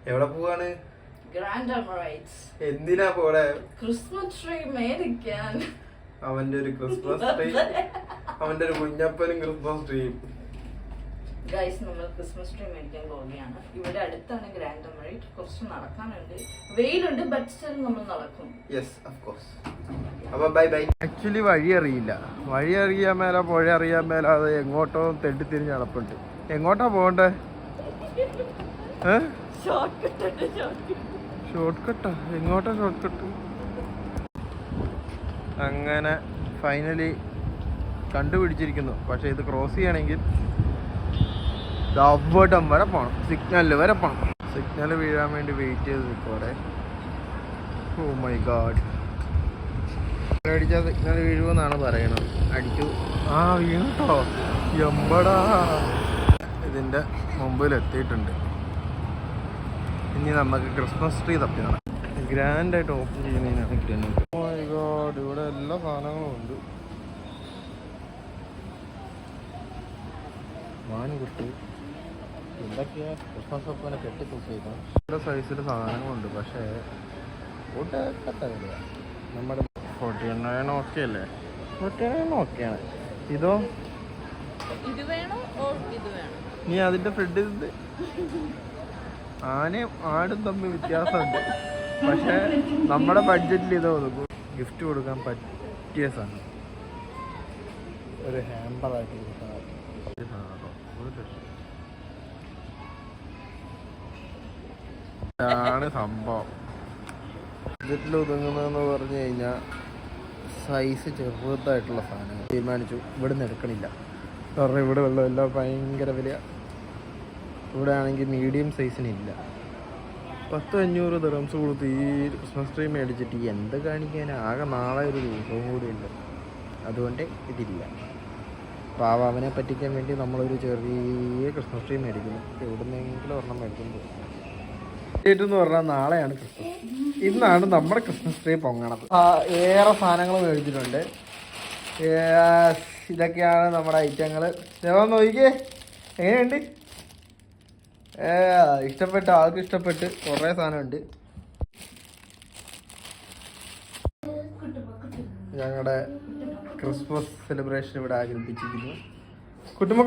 എവിടെ പോവാണ്? Grand Emirates. എന്തിനാ പോടെ? ക്രിസ്മസ് ട്രീ മേടിക്കാൻ. അവന്റെ ഒരു ക്രിസ്മസ് ട്രീ, അവന്റെ ഒരു കുഞ്ഞപ്പനും ക്രിസ്മസ് ട്രീയും. ഗൈസ്, നമ്മൾ ക്രിസ്മസ് ട്രീ മേടിക്കാൻ പോവുകയാണ്. ഇവിടെ അടുത്താണ് ഗ്രാൻഡ് എമിറേറ്റ്. കുറച്ച് നടക്കാനുണ്ട്, വെയിലുണ്ട്, ബട്ട് സ്റ്റിൽ നമ്മൾ നടക്കും. Yes, of course. അപ്പൊ ബൈ ബൈ. ആക്ച്വലി വഴി അറിയില്ല. വഴി അറിയാൻ മേല, പുഴ അറിയാൻ മേല, അത് എങ്ങോട്ടോ തെണ്ടി തിരിഞ്ഞ് നടപ്പുണ്ട്. എങ്ങോട്ടാ പോകണ്ടേ? ഷോർട്ട് കട്ടാ? എങ്ങോട്ടാ ഷോർട്ട് കട്ട്? അങ്ങനെ ഫൈനലി കണ്ടുപിടിച്ചിരിക്കുന്നു. പക്ഷെ ഇത് ക്രോസ് ചെയ്യണമെങ്കിൽ അവിടം വരെ പോകണം, സിഗ്നലിൽ വരെ പോകണം. സിഗ്നൽ വീഴാൻ വേണ്ടി വെയിറ്റ് ചെയ്ത് നിൽക്കോടെ. ഓ മൈ ഗാഡ്, അടിച്ചാൽ സിഗ്നൽ വീഴുമെന്നാണ് പറയണത്. അടിച്ചു. ആ, വീണോ? എമ്പടാ. ഇതിൻ്റെ മുമ്പിൽ എത്തിയിട്ടുണ്ട്. ഇനി നമുക്ക് ക്രിസ്മസ് ട്രീ തപ്പിയാണ്. ഗ്രാൻഡായിട്ട് ഓപ്പൺ ചെയ്യുന്നതിനാണ് ഗ്രാൻഡ്. ഓ മൈ ഗോഡ്, ഇവിടെ എല്ലാ സാധനങ്ങളും ഉണ്ട്. മാനുകുട്ടി എന്തൊക്കെയാ ക്രിസ്മസ് ഒപ്പനെ കെട്ടിത്തൂക്കിയത്. നല്ല സൈസിൽ സാധനങ്ങളുണ്ട്. പക്ഷേ ഫുഡൊക്കെ വിലയാണ്. നമ്മുടെ 49 ഓക്കെ അല്ലേ? 49 ഓക്കെയാണ്. ഇതോ? ഇത് വേണോ ഇത് വേണോ? നീ അതിൻ്റെ ഫ്രണ്ട് ഇത് ആനയും ആടും തമ്മിൽ വ്യത്യാസമുണ്ട്. പക്ഷേ നമ്മുടെ ബഡ്ജറ്റിൽ ഇത് ഒതുക്കും. ഗിഫ്റ്റ് കൊടുക്കാൻ പറ്റിയ സാധനം. ഒരു ഹാമ്പറായിട്ട് ആണ് സംഭവം. ബഡ്ജറ്റിൽ ഒതുങ്ങുന്നതെന്ന് പറഞ്ഞു കഴിഞ്ഞാൽ സൈസ് ചെറുതായിട്ടുള്ള സാധനങ്ങൾ തീരുമാനിച്ചു. ഇവിടെ നിന്ന് എടുക്കണില്ല. കാരണം ഇവിടെ ഉള്ളതെല്ലാം ഭയങ്കര വിലയാണ്. ഇവിടെ ആണെങ്കിൽ മീഡിയം സൈസിനില്ല. 100-500 ദിർഹംസ് കൊടുത്ത് ഈ ക്രിസ്മസ് ട്രീ മേടിച്ചിട്ട് എന്ത് കാണിക്കാൻ? ആകെ നാളെ ഒരു ദിവസവും കൂടിയുണ്ട്. അതുകൊണ്ട് ഇതില്ല. പാവ അവനെ പറ്റിക്കാൻ വേണ്ടി നമ്മളൊരു ചെറിയ ക്രിസ്മസ് ട്രീ മേടിക്കുന്നു. എവിടുന്നെങ്കിലും ഒരെണ്ണം മേടിക്കുന്നു. എന്ന് പറഞ്ഞാൽ നാളെയാണ് ക്രിസ്മസ്. ഇന്നാണ് നമ്മുടെ ക്രിസ്മസ് ട്രീ പൊങ്ങണത്. ഏറെ സാധനങ്ങൾ മേടിച്ചിട്ടുണ്ട്. ഇതൊക്കെയാണ് നമ്മുടെ ഐറ്റങ്ങൾ. നോക്കിക്കേ, എങ്ങനെയുണ്ട്? ഇഷ്ടപ്പെട്ട ആൾക്ക് ഇഷ്ടപ്പെട്ട് കുറേ സാധനമുണ്ട്. ഞങ്ങളുടെ ക്രിസ്മസ് സെലിബ്രേഷൻ ഇവിടെ ആഗ്രഹിച്ചിരിക്കുന്നു. കുട്ടുമ്പോ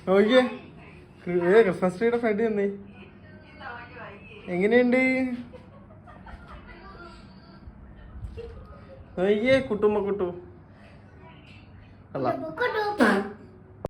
നോക്കിയേ, ക്രിസ്മസ് ട്രീയുടെ ഫ്രണ്ട് തന്നെ എങ്ങനെയുണ്ട്? നോക്കിയേ, കുട്ടുമ്പോ അല്ല